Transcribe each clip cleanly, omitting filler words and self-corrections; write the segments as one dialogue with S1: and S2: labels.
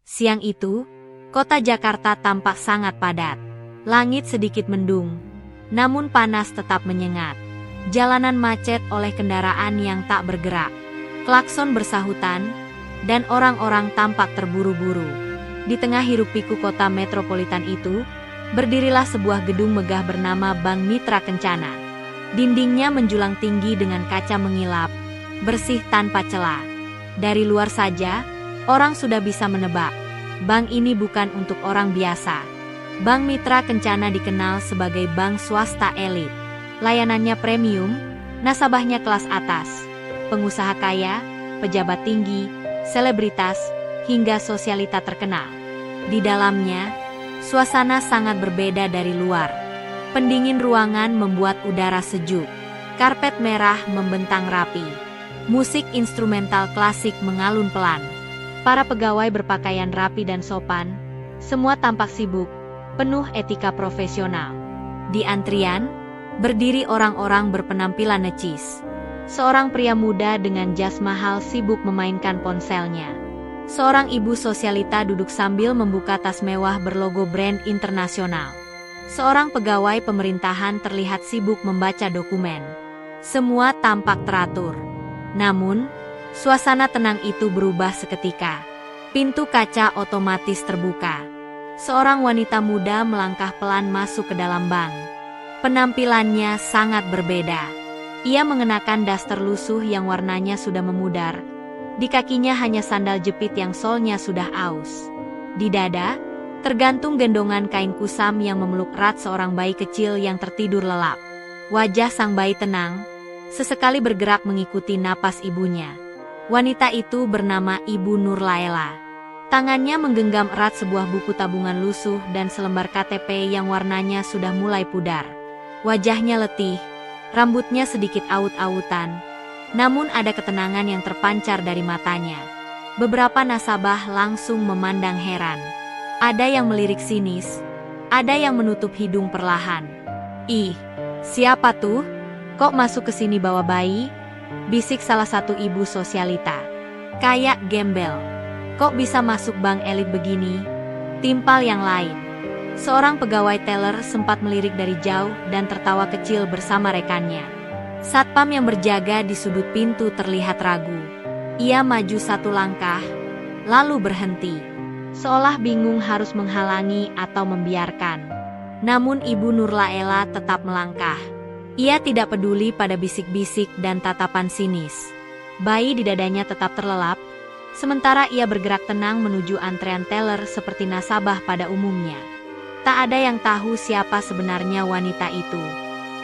S1: Siang itu, kota Jakarta tampak sangat padat. Langit sedikit mendung, namun panas tetap menyengat. Jalanan macet oleh kendaraan yang tak bergerak. Klakson bersahutan, dan orang-orang tampak terburu-buru. Di tengah hiruk-pikuk kota metropolitan itu, berdirilah sebuah gedung megah bernama Bank Mitra Kencana. Dindingnya menjulang tinggi dengan kaca mengilap, bersih tanpa celah. Dari luar saja, orang sudah bisa menebak, bank ini bukan untuk orang biasa. Bank Mitra Kencana dikenal sebagai bank swasta elit. Layanannya premium, nasabahnya kelas atas, pengusaha kaya, pejabat tinggi, selebritas, hingga sosialita terkenal. Di dalamnya, suasana sangat berbeda dari luar. Pendingin ruangan membuat udara sejuk. Karpet merah membentang rapi. Musik instrumental klasik mengalun pelan. Para pegawai berpakaian rapi dan sopan. Semua tampak sibuk, penuh etika profesional. Di antrian, berdiri orang-orang berpenampilan necis. Seorang pria muda dengan jas mahal sibuk memainkan ponselnya. Seorang ibu sosialita duduk sambil membuka tas mewah berlogo brand internasional. Seorang pegawai pemerintahan terlihat sibuk membaca dokumen. Semua tampak teratur. Namun, suasana tenang itu berubah seketika. Pintu kaca otomatis terbuka. Seorang wanita muda melangkah pelan masuk ke dalam bank. Penampilannya sangat berbeda. Ia mengenakan daster lusuh yang warnanya sudah memudar. Di kakinya hanya sandal jepit yang solnya sudah aus. Di dada, tergantung gendongan kain kusam yang memeluk erat seorang bayi kecil yang tertidur lelap. Wajah sang bayi tenang, sesekali bergerak mengikuti napas ibunya. Wanita itu bernama Ibu Nurlaela. Tangannya menggenggam erat sebuah buku tabungan lusuh dan selembar KTP yang warnanya sudah mulai pudar. Wajahnya letih, rambutnya sedikit aut-autan, namun ada ketenangan yang terpancar dari matanya. Beberapa nasabah langsung memandang heran. Ada yang melirik sinis, ada yang menutup hidung perlahan. "Ih, siapa tuh? Kok masuk ke sini bawa bayi?" bisik salah satu ibu sosialita. "Kayak gembel. Kok bisa masuk bank elit begini?" timpal yang lain. Seorang pegawai teller sempat melirik dari jauh dan tertawa kecil bersama rekannya. Satpam yang berjaga di sudut pintu terlihat ragu. Ia maju satu langkah, lalu berhenti. Seolah bingung harus menghalangi atau membiarkan. Namun Ibu Nurlaela tetap melangkah. Ia tidak peduli pada bisik-bisik dan tatapan sinis. Bayi di dadanya tetap terlelap, sementara ia bergerak tenang menuju antrean teller seperti nasabah pada umumnya. Tak ada yang tahu siapa sebenarnya wanita itu.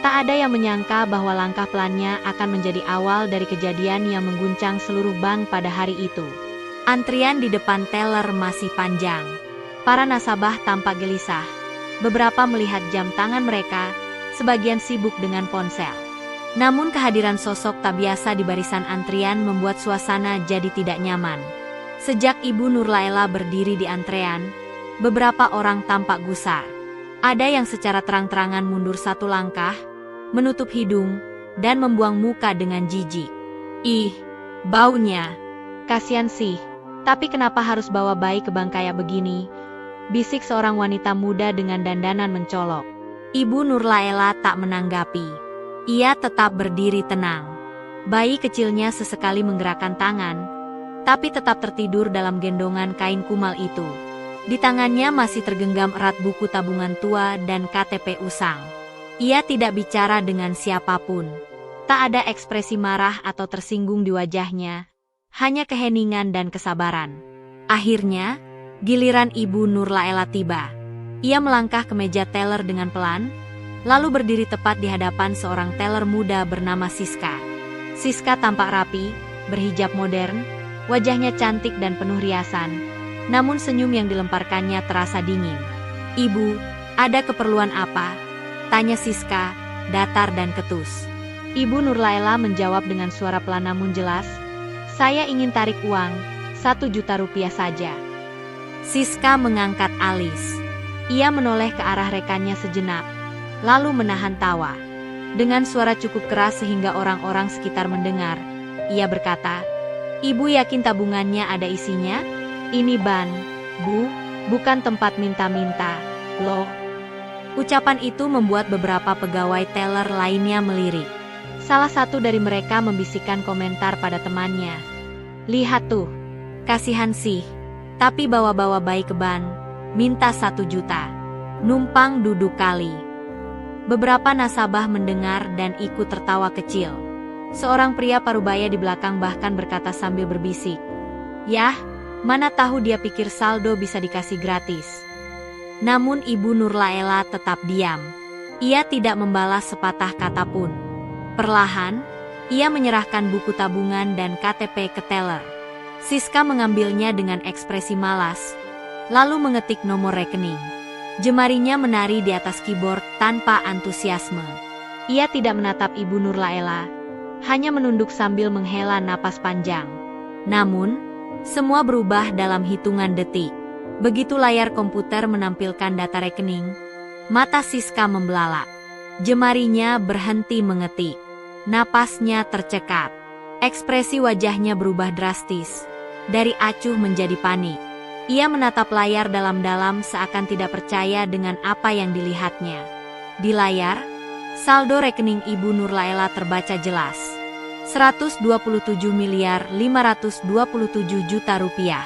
S1: Tak ada yang menyangka bahwa langkah pelannya akan menjadi awal dari kejadian yang mengguncang seluruh bank pada hari itu. Antrian di depan teller masih panjang. Para nasabah tampak gelisah. Beberapa melihat jam tangan mereka, sebagian sibuk dengan ponsel. Namun kehadiran sosok tak biasa di barisan antrian membuat suasana jadi tidak nyaman. Sejak Ibu Nurlaela berdiri di antrean, beberapa orang tampak gusar. Ada yang secara terang-terangan mundur satu langkah, menutup hidung, dan membuang muka dengan jijik. "Ih, baunya. Kasian sih, tapi kenapa harus bawa bayi ke bank kayak begini?" bisik seorang wanita muda dengan dandanan mencolok. Ibu Nurlaela tak menanggapi. Ia tetap berdiri tenang. Bayi kecilnya sesekali menggerakkan tangan, tapi tetap tertidur dalam gendongan kain kumal itu. Di tangannya masih tergenggam erat buku tabungan tua dan KTP usang. Ia tidak bicara dengan siapapun. Tak ada ekspresi marah atau tersinggung di wajahnya, hanya keheningan dan kesabaran. Akhirnya, giliran Ibu Nurlaela tiba. Ia melangkah ke meja teller dengan pelan, lalu berdiri tepat di hadapan seorang teller muda bernama Siska. Siska tampak rapi, berhijab modern, wajahnya cantik dan penuh riasan. Namun senyum yang dilemparkannya terasa dingin. "Ibu, ada keperluan apa?" tanya Siska, datar dan ketus. Ibu Nurlaela menjawab dengan suara pelan namun jelas, "Saya ingin tarik uang, 1 juta rupiah saja." Siska mengangkat alis. Ia menoleh ke arah rekannya sejenak, lalu menahan tawa. Dengan suara cukup keras sehingga orang-orang sekitar mendengar, ia berkata, "Ibu yakin tabungannya ada isinya? Ini ban, Bu, bukan tempat minta-minta, loh. Ucapan itu membuat beberapa pegawai teller lainnya melirik. Salah satu dari mereka membisikkan komentar pada temannya. Lihat tuh, kasihan sih, tapi bawa-bawa bayi ke ban, minta 1 juta. Numpang duduk kali. Beberapa nasabah mendengar dan ikut tertawa kecil. Seorang pria parubaya di belakang bahkan berkata sambil berbisik. Yah, mana tahu dia pikir saldo bisa dikasih gratis. Namun Ibu Nurlaela tetap diam. Ia tidak membalas sepatah kata pun. Perlahan, ia menyerahkan buku tabungan dan KTP ke teller. Siska mengambilnya dengan ekspresi malas, lalu mengetik nomor rekening. Jemarinya menari di atas keyboard tanpa antusiasme. Ia tidak menatap Ibu Nurlaela, hanya menunduk sambil menghela napas panjang. Namun, semua berubah dalam hitungan detik. Begitu layar komputer menampilkan data rekening, mata Siska membelalak. Jemarinya berhenti mengetik. Napasnya tercekat. Ekspresi wajahnya berubah drastis. Dari acuh menjadi panik. Ia menatap layar dalam-dalam seakan tidak percaya dengan apa yang dilihatnya. Di layar, saldo rekening Ibu Nurlaela terbaca jelas. 127.527.000.000 rupiah.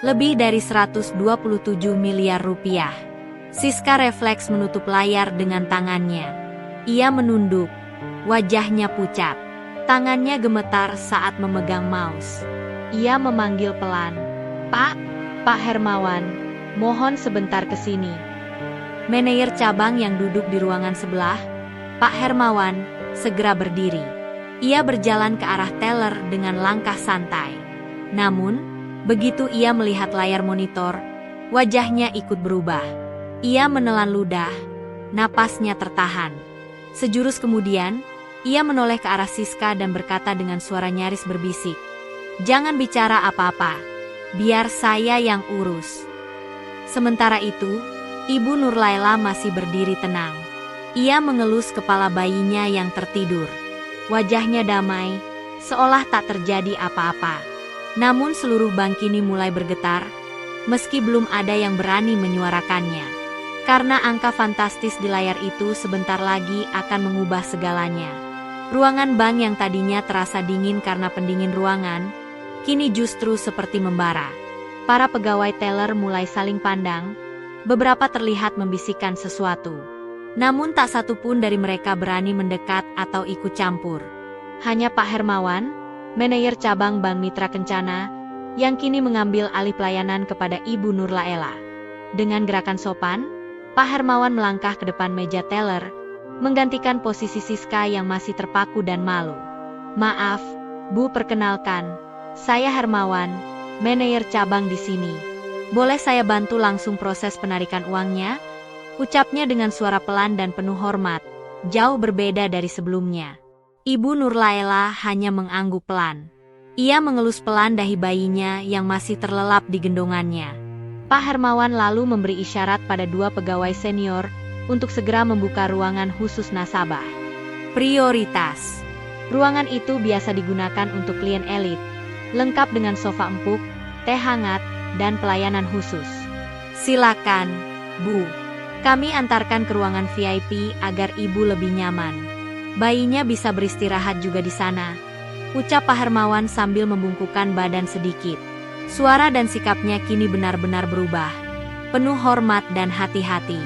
S1: Lebih dari 127 miliar rupiah. Siska refleks menutup layar dengan tangannya. Ia menunduk. Wajahnya pucat. Tangannya gemetar saat memegang mouse. Ia memanggil pelan. Pak Hermawan, mohon sebentar ke sini. Manajer cabang yang duduk di ruangan sebelah, Pak Hermawan, segera berdiri. Ia berjalan ke arah teller dengan langkah santai. Namun, begitu ia melihat layar monitor, wajahnya ikut berubah. Ia menelan ludah, napasnya tertahan. Sejurus kemudian, ia menoleh ke arah Siska dan berkata dengan suara nyaris berbisik. Jangan bicara apa-apa, biar saya yang urus. Sementara itu, Ibu Nurlaela masih berdiri tenang. Ia mengelus kepala bayinya yang tertidur. Wajahnya damai, seolah tak terjadi apa-apa. Namun seluruh bank kini mulai bergetar, meski belum ada yang berani menyuarakannya. Karena angka fantastis di layar itu sebentar lagi akan mengubah segalanya. Ruangan bank yang tadinya terasa dingin karena pendingin ruangan, kini justru seperti membara. Para pegawai teller mulai saling pandang, beberapa terlihat membisikkan sesuatu. Namun tak satu pun dari mereka berani mendekat atau ikut campur. Hanya Pak Hermawan, manajer cabang Bank Mitra Kencana, yang kini mengambil alih pelayanan kepada Ibu Nurlaela. Dengan gerakan sopan, Pak Hermawan melangkah ke depan meja teller, menggantikan posisi Siska yang masih terpaku dan malu. Maaf, Bu, perkenalkan, saya Hermawan, manajer cabang di sini. Boleh saya bantu langsung proses penarikan uangnya? Ucapnya dengan suara pelan dan penuh hormat, jauh berbeda dari sebelumnya. Ibu Nurlaela hanya mengangguk pelan. Ia mengelus pelan dahi bayinya yang masih terlelap di gendongannya. Pak Hermawan lalu memberi isyarat pada 2 pegawai senior untuk segera membuka ruangan khusus nasabah. Prioritas. Ruangan itu biasa digunakan untuk klien elit, lengkap dengan sofa empuk, teh hangat, dan pelayanan khusus. Silakan, Bu. Kami antarkan ke ruangan VIP agar ibu lebih nyaman. Bayinya bisa beristirahat juga di sana. Ucap Pak Hermawan sambil membungkukkan badan sedikit. Suara dan sikapnya kini benar-benar berubah. Penuh hormat dan hati-hati.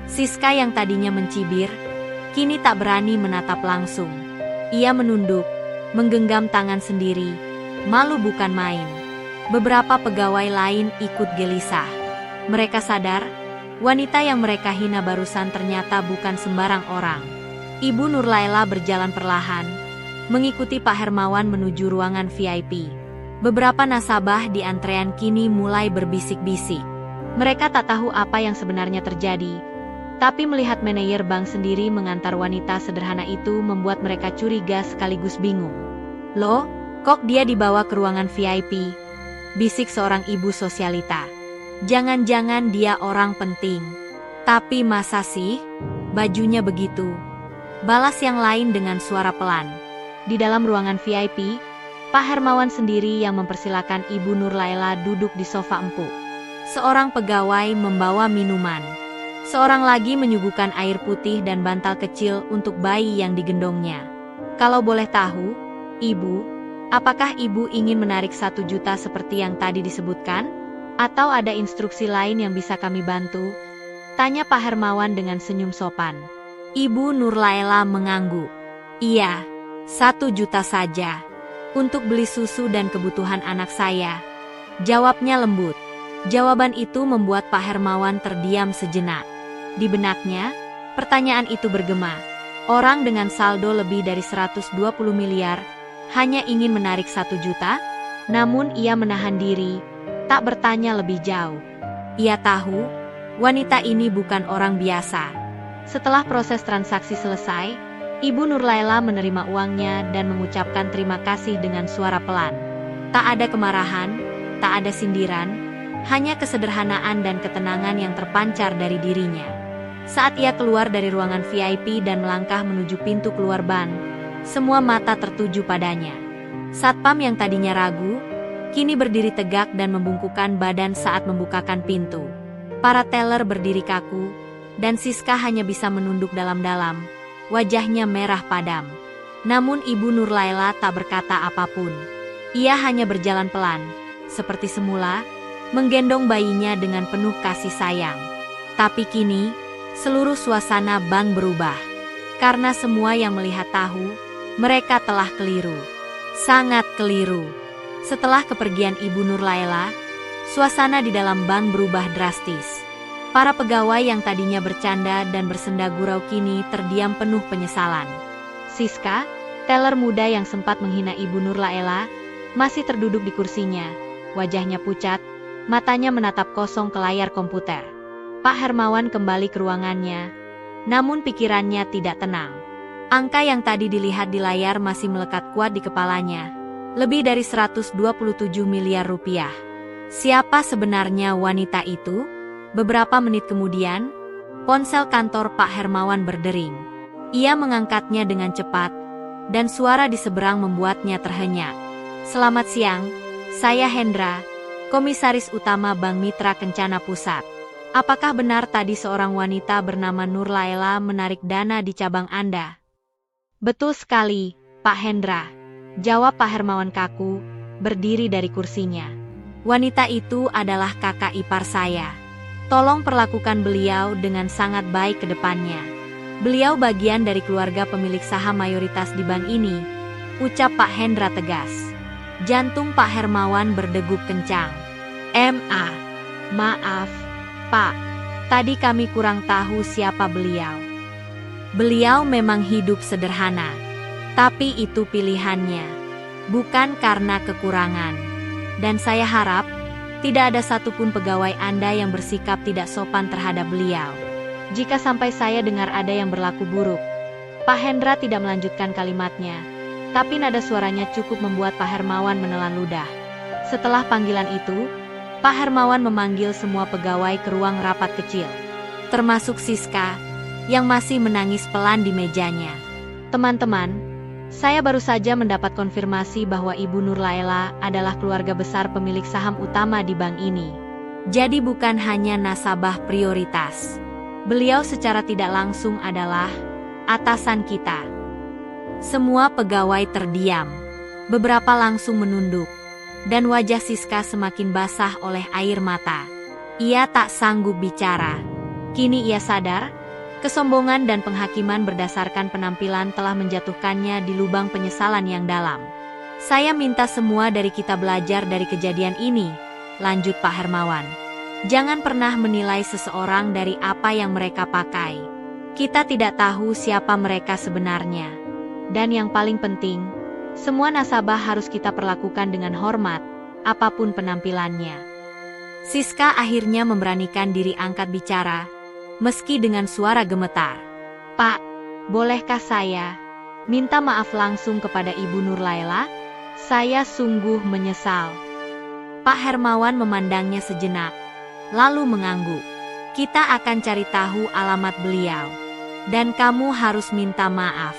S1: Siska yang tadinya mencibir, kini tak berani menatap langsung. Ia menunduk, menggenggam tangan sendiri. Malu bukan main. Beberapa pegawai lain ikut gelisah. Mereka sadar, wanita yang mereka hina barusan ternyata bukan sembarang orang. Ibu Nurlaela berjalan perlahan, mengikuti Pak Hermawan menuju ruangan VIP. Beberapa nasabah di antrean kini mulai berbisik-bisik. Mereka tak tahu apa yang sebenarnya terjadi, tapi melihat manajer bank sendiri mengantar wanita sederhana itu membuat mereka curiga sekaligus bingung. Loh, kok dia dibawa ke ruangan VIP? Bisik seorang ibu sosialita. Jangan-jangan dia orang penting. Tapi masa sih? Bajunya begitu. Balas yang lain dengan suara pelan. Di dalam ruangan VIP, Pak Hermawan sendiri yang mempersilakan Ibu Nurlaela duduk di sofa empuk. Seorang pegawai membawa minuman. Seorang lagi menyuguhkan air putih dan bantal kecil untuk bayi yang digendongnya. Kalau boleh tahu, Ibu, apakah Ibu ingin menarik 1 juta seperti yang tadi disebutkan? Atau ada instruksi lain yang bisa kami bantu? Tanya Pak Hermawan dengan senyum sopan. Ibu Nurlaila mengangguk. Iya, 1 juta saja. Untuk beli susu dan kebutuhan anak saya. Jawabnya lembut. Jawaban itu membuat Pak Hermawan terdiam sejenak. Di benaknya, pertanyaan itu bergema. Orang dengan saldo lebih dari 120 miliar hanya ingin menarik 1 juta, namun ia menahan diri, tak bertanya lebih jauh. Ia tahu, wanita ini bukan orang biasa. Setelah proses transaksi selesai, Ibu Nurlaila menerima uangnya dan mengucapkan terima kasih dengan suara pelan. Tak ada kemarahan, tak ada sindiran, hanya kesederhanaan dan ketenangan yang terpancar dari dirinya. Saat ia keluar dari ruangan VIP dan melangkah menuju pintu keluar ban, semua mata tertuju padanya. Satpam yang tadinya ragu, kini berdiri tegak dan membungkukkan badan saat membukakan pintu. Para teller berdiri kaku, dan Siska hanya bisa menunduk dalam-dalam, wajahnya merah padam. Namun Ibu Nurlaila tak berkata apapun. Ia hanya berjalan pelan, seperti semula, menggendong bayinya dengan penuh kasih sayang. Tapi kini, seluruh suasana bank berubah. Karena semua yang melihat tahu, mereka telah keliru. Sangat keliru. Setelah kepergian Ibu Nurlaila, suasana di dalam bank berubah drastis. Para pegawai yang tadinya bercanda dan bersenda gurau kini terdiam penuh penyesalan. Siska, teller muda yang sempat menghina Ibu Nurlaila, masih terduduk di kursinya. Wajahnya pucat, matanya menatap kosong ke layar komputer. Pak Hermawan kembali ke ruangannya, namun pikirannya tidak tenang. Angka yang tadi dilihat di layar masih melekat kuat di kepalanya. Lebih dari 127 miliar rupiah. Siapa sebenarnya wanita itu? Beberapa menit kemudian, ponsel kantor Pak Hermawan berdering. Ia mengangkatnya dengan cepat, dan suara di seberang membuatnya terhenyak. Selamat siang, saya Hendra, Komisaris Utama Bank Mitra Kencana Pusat. Apakah benar tadi seorang wanita bernama Nurlaila menarik dana di cabang Anda? Betul sekali, Pak Hendra. Jawab Pak Hermawan kaku, berdiri dari kursinya. Wanita itu adalah kakak ipar saya. Tolong perlakukan beliau dengan sangat baik ke depannya. Beliau bagian dari keluarga pemilik saham mayoritas di bank ini, ucap Pak Hendra tegas. Jantung Pak Hermawan berdegup kencang. Maaf, Pak. Tadi kami kurang tahu siapa beliau. Beliau memang hidup sederhana. Tapi itu pilihannya. Bukan karena kekurangan. Dan saya harap, tidak ada satupun pegawai Anda yang bersikap tidak sopan terhadap beliau. Jika sampai saya dengar ada yang berlaku buruk. Pak Hendra tidak melanjutkan kalimatnya. Tapi nada suaranya cukup membuat Pak Hermawan menelan ludah. Setelah panggilan itu, Pak Hermawan memanggil semua pegawai ke ruang rapat kecil. Termasuk Siska, yang masih menangis pelan di mejanya. Teman-teman, saya baru saja mendapat konfirmasi bahwa Ibu Nurlaila adalah keluarga besar pemilik saham utama di bank ini. Jadi bukan hanya nasabah prioritas. Beliau secara tidak langsung adalah atasan kita. Semua pegawai terdiam. Beberapa langsung menunduk. Dan wajah Siska semakin basah oleh air mata. Ia tak sanggup bicara. Kini ia sadar, kesombongan dan penghakiman berdasarkan penampilan telah menjatuhkannya di lubang penyesalan yang dalam. Saya minta semua dari kita belajar dari kejadian ini, lanjut Pak Hermawan. Jangan pernah menilai seseorang dari apa yang mereka pakai. Kita tidak tahu siapa mereka sebenarnya. Dan yang paling penting, semua nasabah harus kita perlakukan dengan hormat, apapun penampilannya. Siska akhirnya memberanikan diri angkat bicara, meski dengan suara gemetar. Pak, bolehkah saya minta maaf langsung kepada Ibu Nurlaila? Saya sungguh menyesal. Pak Hermawan memandangnya sejenak, lalu mengangguk. Kita akan cari tahu alamat beliau. Dan kamu harus minta maaf.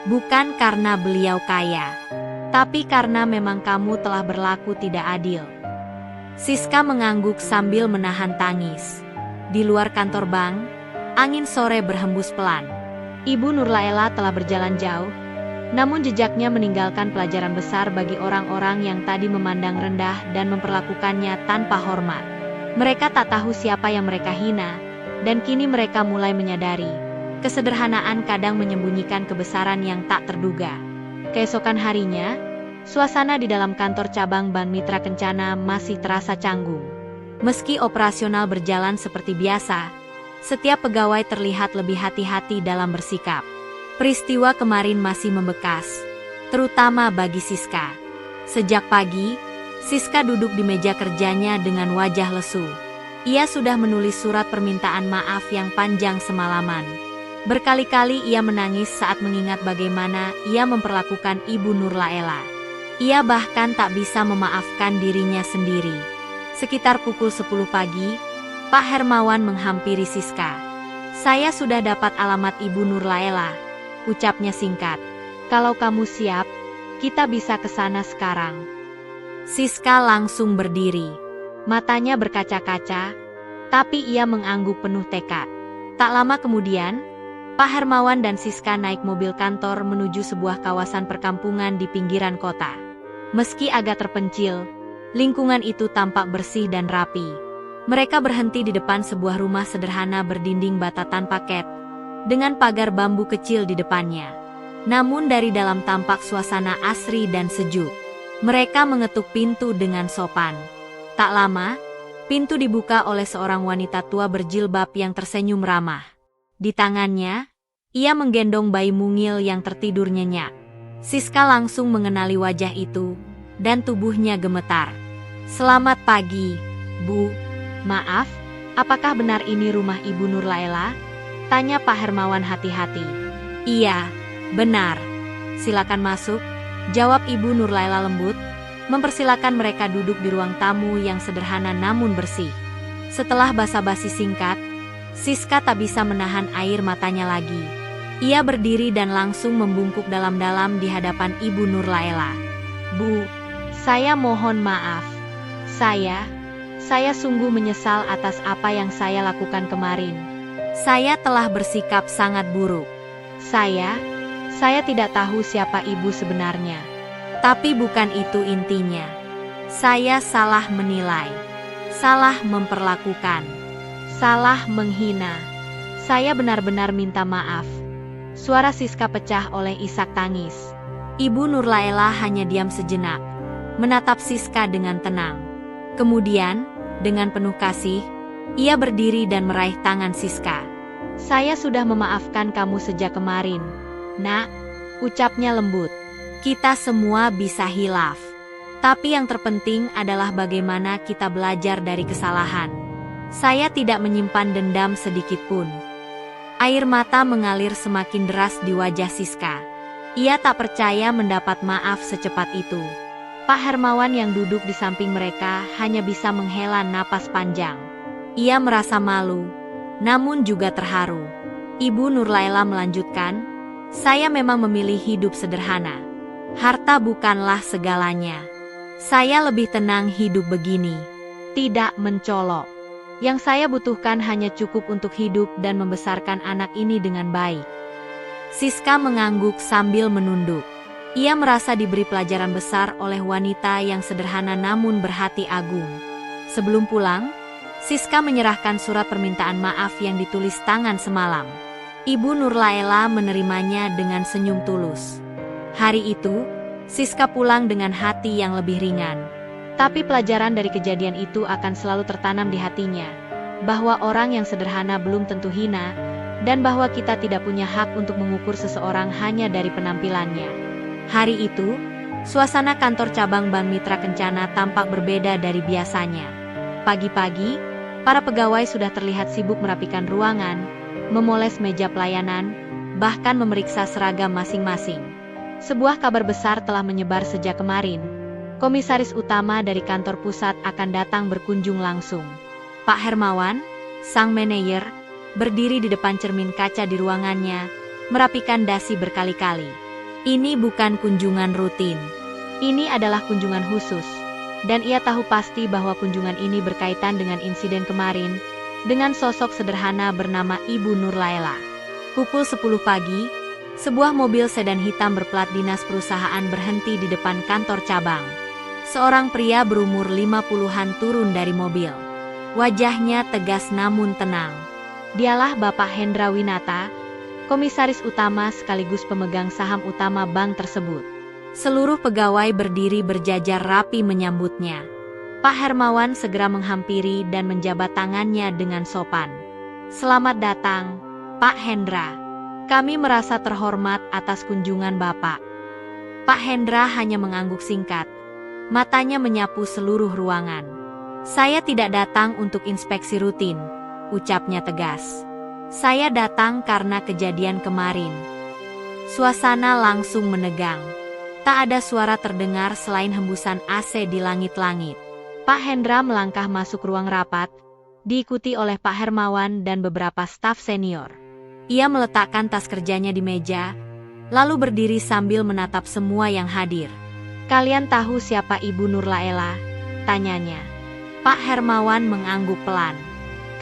S1: Bukan karena beliau kaya, tapi karena memang kamu telah berlaku tidak adil. Siska mengangguk sambil menahan tangis. Di luar kantor bank, angin sore berhembus pelan. Ibu Nurlaela telah berjalan jauh, namun jejaknya meninggalkan pelajaran besar bagi orang-orang yang tadi memandang rendah dan memperlakukannya tanpa hormat. Mereka tak tahu siapa yang mereka hina, dan kini mereka mulai menyadari, kesederhanaan kadang menyembunyikan kebesaran yang tak terduga. Keesokan harinya, suasana di dalam kantor cabang Bank Mitra Kencana masih terasa canggung. Meski operasional berjalan seperti biasa, setiap pegawai terlihat lebih hati-hati dalam bersikap. Peristiwa kemarin masih membekas, terutama bagi Siska. Sejak pagi, Siska duduk di meja kerjanya dengan wajah lesu. Ia sudah menulis surat permintaan maaf yang panjang semalaman. Berkali-kali ia menangis saat mengingat bagaimana ia memperlakukan Ibu Nurlaela. Ia bahkan tak bisa memaafkan dirinya sendiri. Sekitar pukul 10 pagi, Pak Hermawan menghampiri Siska. "Saya sudah dapat alamat Ibu Nurlaela," ucapnya singkat. "Kalau kamu siap, kita bisa ke sana sekarang." Siska langsung berdiri. Matanya berkaca-kaca, tapi ia mengangguk penuh tekad. Tak lama kemudian, Pak Hermawan dan Siska naik mobil kantor menuju sebuah kawasan perkampungan di pinggiran kota. Meski agak terpencil, lingkungan itu tampak bersih dan rapi. Mereka berhenti di depan sebuah rumah sederhana berdinding bata tanpa ket, dengan pagar bambu kecil di depannya. Namun dari dalam tampak suasana asri dan sejuk. Mereka mengetuk pintu dengan sopan. Tak lama, pintu dibuka oleh seorang wanita tua berjilbab yang tersenyum ramah. Di tangannya, ia menggendong bayi mungil yang tertidur nyenyak. Siska langsung mengenali wajah itu, dan tubuhnya gemetar. "Selamat pagi, Bu. Maaf, apakah benar ini rumah Ibu Nurlaela?" tanya Pak Hermawan hati-hati. "Iya, benar. Silakan masuk," jawab Ibu Nurlaela lembut, mempersilakan mereka duduk di ruang tamu yang sederhana namun bersih. Setelah basa-basi singkat, Siska tak bisa menahan air matanya lagi. Ia berdiri dan langsung membungkuk dalam-dalam di hadapan Ibu Nurlaela. "Bu, saya mohon maaf. Saya sungguh menyesal atas apa yang saya lakukan kemarin. Saya telah bersikap sangat buruk. Saya tidak tahu siapa ibu sebenarnya. Tapi bukan itu intinya. Saya salah menilai, salah memperlakukan, salah menghina. Saya benar-benar minta maaf." Suara Siska pecah oleh isak tangis. Ibu Nurlaela hanya diam sejenak, menatap Siska dengan tenang. Kemudian, dengan penuh kasih, ia berdiri dan meraih tangan Siska. "Saya sudah memaafkan kamu sejak kemarin, Nak," ucapnya lembut. "Kita semua bisa hilaf. Tapi yang terpenting adalah bagaimana kita belajar dari kesalahan. Saya tidak menyimpan dendam sedikit pun." Air mata mengalir semakin deras di wajah Siska. Ia tak percaya mendapat maaf secepat itu. Pak Hermawan yang duduk di samping mereka hanya bisa menghela napas panjang. Ia merasa malu, namun juga terharu. Ibu Nurlaela melanjutkan, "Saya memang memilih hidup sederhana. Harta bukanlah segalanya. Saya lebih tenang hidup begini, tidak mencolok. Yang saya butuhkan hanya cukup untuk hidup dan membesarkan anak ini dengan baik." Siska mengangguk sambil menunduk. Ia merasa diberi pelajaran besar oleh wanita yang sederhana namun berhati agung. Sebelum pulang, Siska menyerahkan surat permintaan maaf yang ditulis tangan semalam. Ibu Nurlaela menerimanya dengan senyum tulus. Hari itu, Siska pulang dengan hati yang lebih ringan. Tapi pelajaran dari kejadian itu akan selalu tertanam di hatinya, bahwa orang yang sederhana belum tentu hina, dan bahwa kita tidak punya hak untuk mengukur seseorang hanya dari penampilannya. Hari itu, suasana kantor cabang Bank Mitra Kencana tampak berbeda dari biasanya. Pagi-pagi, para pegawai sudah terlihat sibuk merapikan ruangan, memoles meja pelayanan, bahkan memeriksa seragam masing-masing. Sebuah kabar besar telah menyebar sejak kemarin. Komisaris utama dari kantor pusat akan datang berkunjung langsung. Pak Hermawan, sang manajer, berdiri di depan cermin kaca di ruangannya, merapikan dasi berkali-kali. "Ini bukan kunjungan rutin. Ini adalah kunjungan khusus. dan ia tahu pasti bahwa kunjungan ini berkaitan dengan insiden kemarin, dengan sosok sederhana bernama Ibu Nur Laila. Pukul 10 pagi, sebuah mobil sedan hitam berplat dinas perusahaan berhenti di depan kantor cabang. Seorang pria berumur 50-an turun dari mobil. Wajahnya tegas namun tenang. Dialah Bapak Hendra Winata, komisaris utama sekaligus pemegang saham utama bank tersebut. Seluruh pegawai berdiri berjajar rapi menyambutnya. Pak Hermawan segera menghampiri dan menjabat tangannya dengan sopan. "Selamat datang, Pak Hendra. Kami merasa terhormat atas kunjungan Bapak." Pak Hendra hanya mengangguk singkat. Matanya menyapu seluruh ruangan. "Saya tidak datang untuk inspeksi rutin," ucapnya tegas. "Saya datang karena kejadian kemarin." Suasana langsung menegang. Tak ada suara terdengar selain hembusan AC di langit-langit. Pak Hendra melangkah masuk ruang rapat, diikuti oleh Pak Hermawan dan beberapa staf senior. Ia meletakkan tas kerjanya di meja, lalu berdiri sambil menatap semua yang hadir. "Kalian tahu siapa Ibu Nur Laila?" tanyanya. Pak Hermawan mengangguk pelan.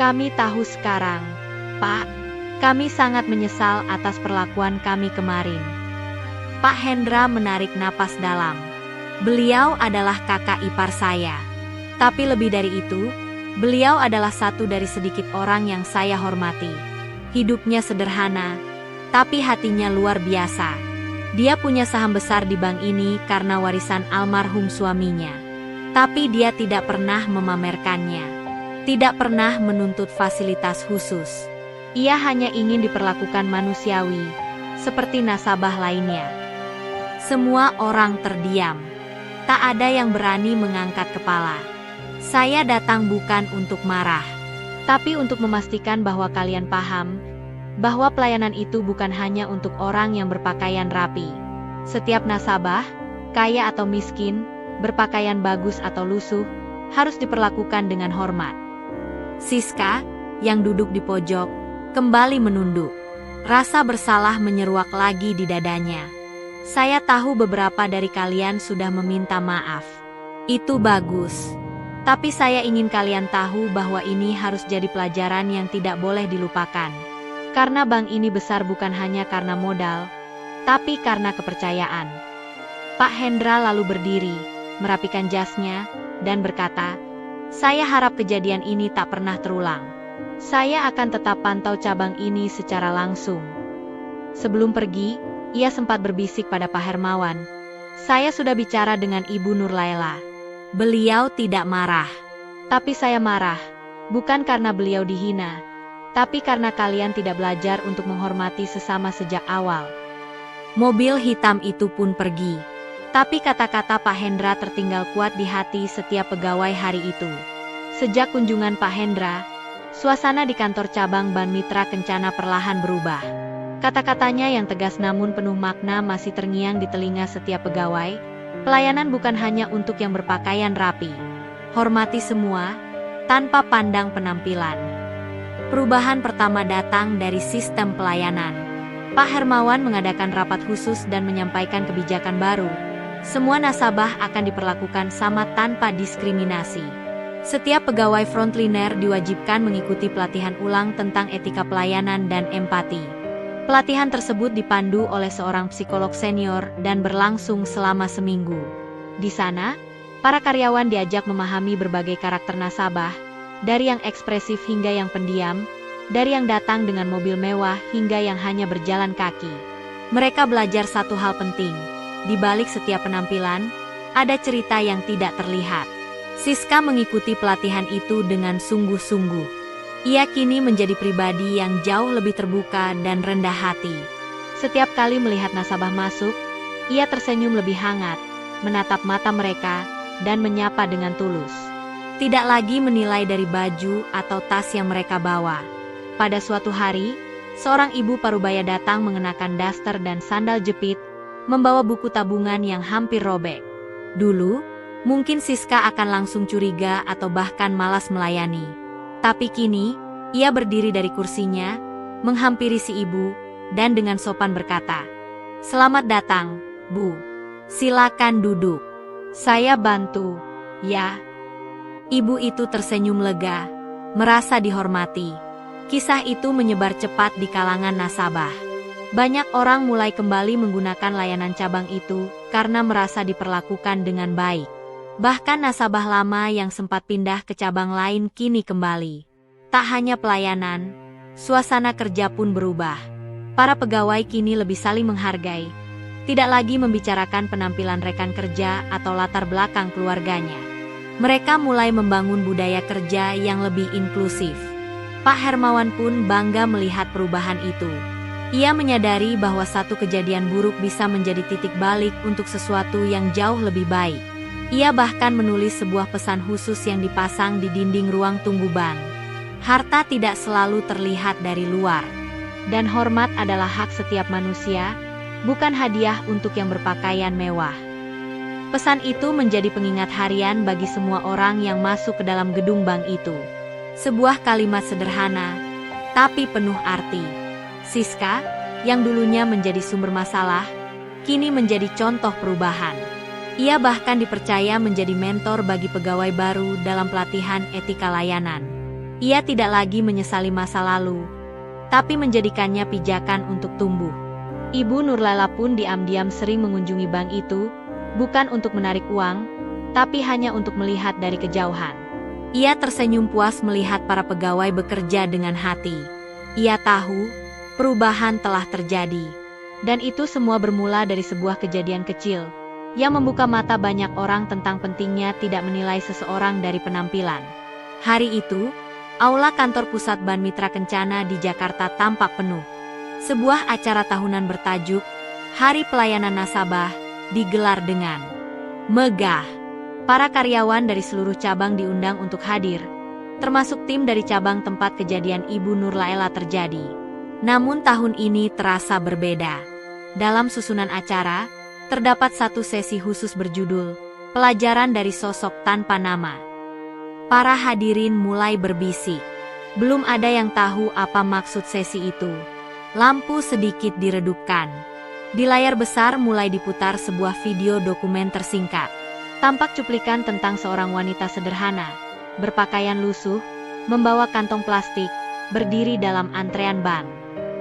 S1: "Kami tahu sekarang, Pak. Kami sangat menyesal atas perlakuan kami kemarin." Pak Hendra menarik napas dalam. "Beliau adalah kakak ipar saya. Tapi lebih dari itu, beliau adalah satu dari sedikit orang yang saya hormati. Hidupnya sederhana, tapi hatinya luar biasa. Dia punya saham besar di bank ini karena warisan almarhum suaminya. Tapi dia tidak pernah memamerkannya. Tidak pernah menuntut fasilitas khusus. Ia hanya ingin diperlakukan manusiawi, seperti nasabah lainnya." Semua orang terdiam. Tak ada yang berani mengangkat kepala. "Saya datang bukan untuk marah, tapi untuk memastikan bahwa kalian paham bahwa pelayanan itu bukan hanya untuk orang yang berpakaian rapi. Setiap nasabah, kaya atau miskin, berpakaian bagus atau lusuh, harus diperlakukan dengan hormat." Siska, yang duduk di pojok, kembali menunduk. Rasa bersalah menyeruak lagi di dadanya. "Saya tahu beberapa dari kalian sudah meminta maaf. Itu bagus. Tapi saya ingin kalian tahu bahwa ini harus jadi pelajaran yang tidak boleh dilupakan. Karena bank ini besar bukan hanya karena modal, tapi karena kepercayaan." Pak Hendra lalu berdiri, merapikan jasnya, dan berkata, "Saya harap kejadian ini tak pernah terulang. Saya akan tetap pantau cabang ini secara langsung." Sebelum pergi, ia sempat berbisik pada Pak Hermawan, "Saya sudah bicara dengan Ibu Nur Laila. Beliau tidak marah. Tapi saya marah, bukan karena beliau dihina, tapi karena kalian tidak belajar untuk menghormati sesama sejak awal." Mobil hitam itu pun pergi. Tapi kata-kata Pak Hendra tertinggal kuat di hati setiap pegawai hari itu. Sejak kunjungan Pak Hendra, suasana di kantor cabang Bank Mitra Kencana perlahan berubah. Kata-katanya yang tegas namun penuh makna masih terngiang di telinga setiap pegawai. Pelayanan bukan hanya untuk yang berpakaian rapi. Hormati semua, tanpa pandang penampilan. Perubahan pertama datang dari sistem pelayanan. Pak Hermawan mengadakan rapat khusus dan menyampaikan kebijakan baru. Semua nasabah akan diperlakukan sama tanpa diskriminasi. Setiap pegawai frontliner diwajibkan mengikuti pelatihan ulang tentang etika pelayanan dan empati. Pelatihan tersebut dipandu oleh seorang psikolog senior dan berlangsung selama seminggu. Di sana, para karyawan diajak memahami berbagai karakter nasabah, dari yang ekspresif hingga yang pendiam, dari yang datang dengan mobil mewah hingga yang hanya berjalan kaki. Mereka belajar satu hal penting. Di balik setiap penampilan, ada cerita yang tidak terlihat. Siska mengikuti pelatihan itu dengan sungguh-sungguh. Ia kini menjadi pribadi yang jauh lebih terbuka dan rendah hati. Setiap kali melihat nasabah masuk, ia tersenyum lebih hangat, menatap mata mereka, dan menyapa dengan tulus. Tidak lagi menilai dari baju atau tas yang mereka bawa. Pada suatu hari, seorang ibu parubaya datang mengenakan daster dan sandal jepit, membawa buku tabungan yang hampir robek. Dulu, mungkin Siska akan langsung curiga atau bahkan malas melayani. Tapi kini, ia berdiri dari kursinya, menghampiri si ibu, dan dengan sopan berkata, "Selamat datang, Bu. Silakan duduk. Saya bantu." Ya. Ibu itu tersenyum lega, merasa dihormati. Kisah itu menyebar cepat di kalangan nasabah. Banyak orang mulai kembali menggunakan layanan cabang itu karena merasa diperlakukan dengan baik. Bahkan nasabah lama yang sempat pindah ke cabang lain kini kembali. Tak hanya pelayanan, suasana kerja pun berubah. Para pegawai kini lebih saling menghargai, tidak lagi membicarakan penampilan rekan kerja atau latar belakang keluarganya. Mereka mulai membangun budaya kerja yang lebih inklusif. Pak Hermawan pun bangga melihat perubahan itu. Ia menyadari bahwa satu kejadian buruk bisa menjadi titik balik untuk sesuatu yang jauh lebih baik. Ia bahkan menulis sebuah pesan khusus yang dipasang di dinding ruang tunggu bank. Harta tidak selalu terlihat dari luar. Dan hormat adalah hak setiap manusia, bukan hadiah untuk yang berpakaian mewah. Pesan itu menjadi pengingat harian bagi semua orang yang masuk ke dalam gedung bank itu. Sebuah kalimat sederhana, tapi penuh arti. Siska, yang dulunya menjadi sumber masalah, kini menjadi contoh perubahan. Ia bahkan dipercaya menjadi mentor bagi pegawai baru dalam pelatihan etika layanan. Ia tidak lagi menyesali masa lalu, tapi menjadikannya pijakan untuk tumbuh. Ibu Nurlaila pun diam-diam sering mengunjungi bank itu, bukan untuk menarik uang, tapi hanya untuk melihat dari kejauhan. Ia tersenyum puas melihat para pegawai bekerja dengan hati. Ia tahu, perubahan telah terjadi. Dan itu semua bermula dari sebuah kejadian kecil, yang membuka mata banyak orang tentang pentingnya tidak menilai seseorang dari penampilan. Hari itu, aula kantor pusat Bank Mitra Kencana di Jakarta tampak penuh. Sebuah acara tahunan bertajuk Hari Pelayanan Nasabah digelar dengan megah. Para karyawan dari seluruh cabang diundang untuk hadir, termasuk tim dari cabang tempat kejadian Ibu Nurlaila terjadi. Namun tahun ini terasa berbeda. Dalam susunan acara, terdapat satu sesi khusus berjudul Pelajaran dari Sosok Tanpa Nama. Para hadirin mulai berbisik. Belum ada yang tahu apa maksud sesi itu. Lampu sedikit diredupkan. Di layar besar mulai diputar sebuah video dokumenter singkat. Tampak cuplikan tentang seorang wanita sederhana, berpakaian lusuh, membawa kantong plastik, berdiri dalam antrean bank.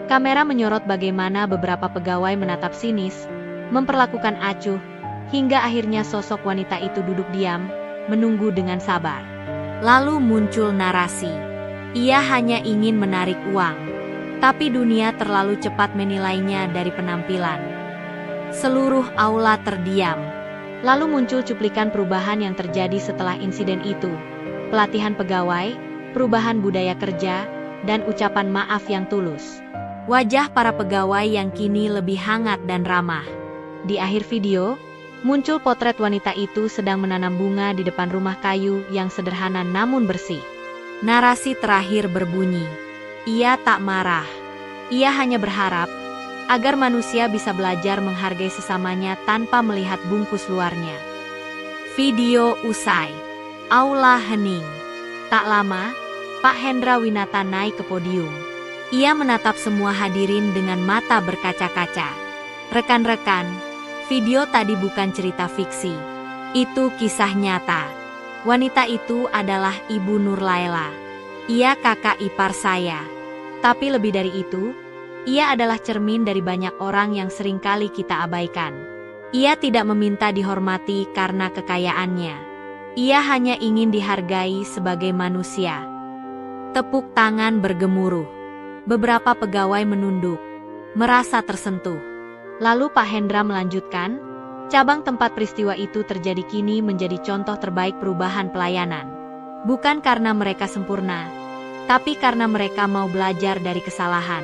S1: Kamera menyorot bagaimana beberapa pegawai menatap sinis, memperlakukan acuh, hingga akhirnya sosok wanita itu duduk diam, menunggu dengan sabar. Lalu muncul narasi. Ia hanya ingin menarik uang, tapi dunia terlalu cepat menilainya dari penampilan. Seluruh aula terdiam. Lalu muncul cuplikan perubahan yang terjadi setelah insiden itu. Pelatihan pegawai, perubahan budaya kerja, dan ucapan maaf yang tulus. Wajah para pegawai yang kini lebih hangat dan ramah. Di akhir video, muncul potret wanita itu sedang menanam bunga di depan rumah kayu yang sederhana namun bersih. Narasi terakhir berbunyi, ia tak marah. Ia hanya berharap agar manusia bisa belajar menghargai sesamanya tanpa melihat bungkus luarnya. Video usai. Aula hening. Tak lama, Pak Hendra Winata naik ke podium. Ia menatap semua hadirin dengan mata berkaca-kaca. Rekan-rekan, video tadi bukan cerita fiksi. Itu kisah nyata. Wanita itu adalah Ibu Nurlaila. Ia kakak ipar saya. Tapi lebih dari itu, ia adalah cermin dari banyak orang yang seringkali kita abaikan. Ia tidak meminta dihormati karena kekayaannya. Ia hanya ingin dihargai sebagai manusia. Tepuk tangan bergemuruh. Beberapa pegawai menunduk, merasa tersentuh. Lalu Pak Hendra melanjutkan, cabang tempat peristiwa itu terjadi kini menjadi contoh terbaik perubahan pelayanan. Bukan karena mereka sempurna, tapi karena mereka mau belajar dari kesalahan.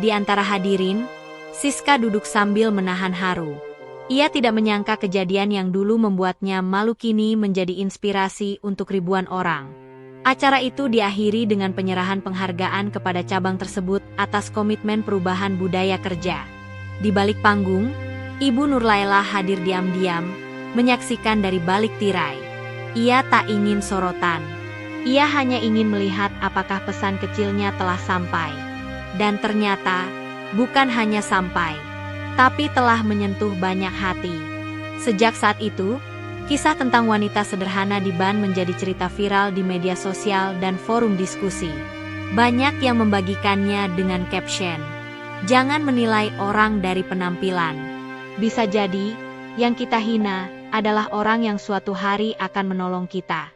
S1: Di antara hadirin, Siska duduk sambil menahan haru. Ia tidak menyangka kejadian yang dulu membuatnya malu kini menjadi inspirasi untuk ribuan orang. Acara itu diakhiri dengan penyerahan penghargaan kepada cabang tersebut atas komitmen perubahan budaya kerja. Di balik panggung, Ibu Nurlaila hadir diam-diam, menyaksikan dari balik tirai. Ia tak ingin sorotan. Ia hanya ingin melihat apakah pesan kecilnya telah sampai. Dan ternyata, bukan hanya sampai, tapi telah menyentuh banyak hati. Sejak saat itu, Kisah tentang wanita sederhana di Ban menjadi cerita viral di media sosial dan forum diskusi. Banyak yang membagikannya dengan caption, "Jangan menilai orang dari penampilan. Bisa jadi, yang kita hina adalah orang yang suatu hari akan menolong kita."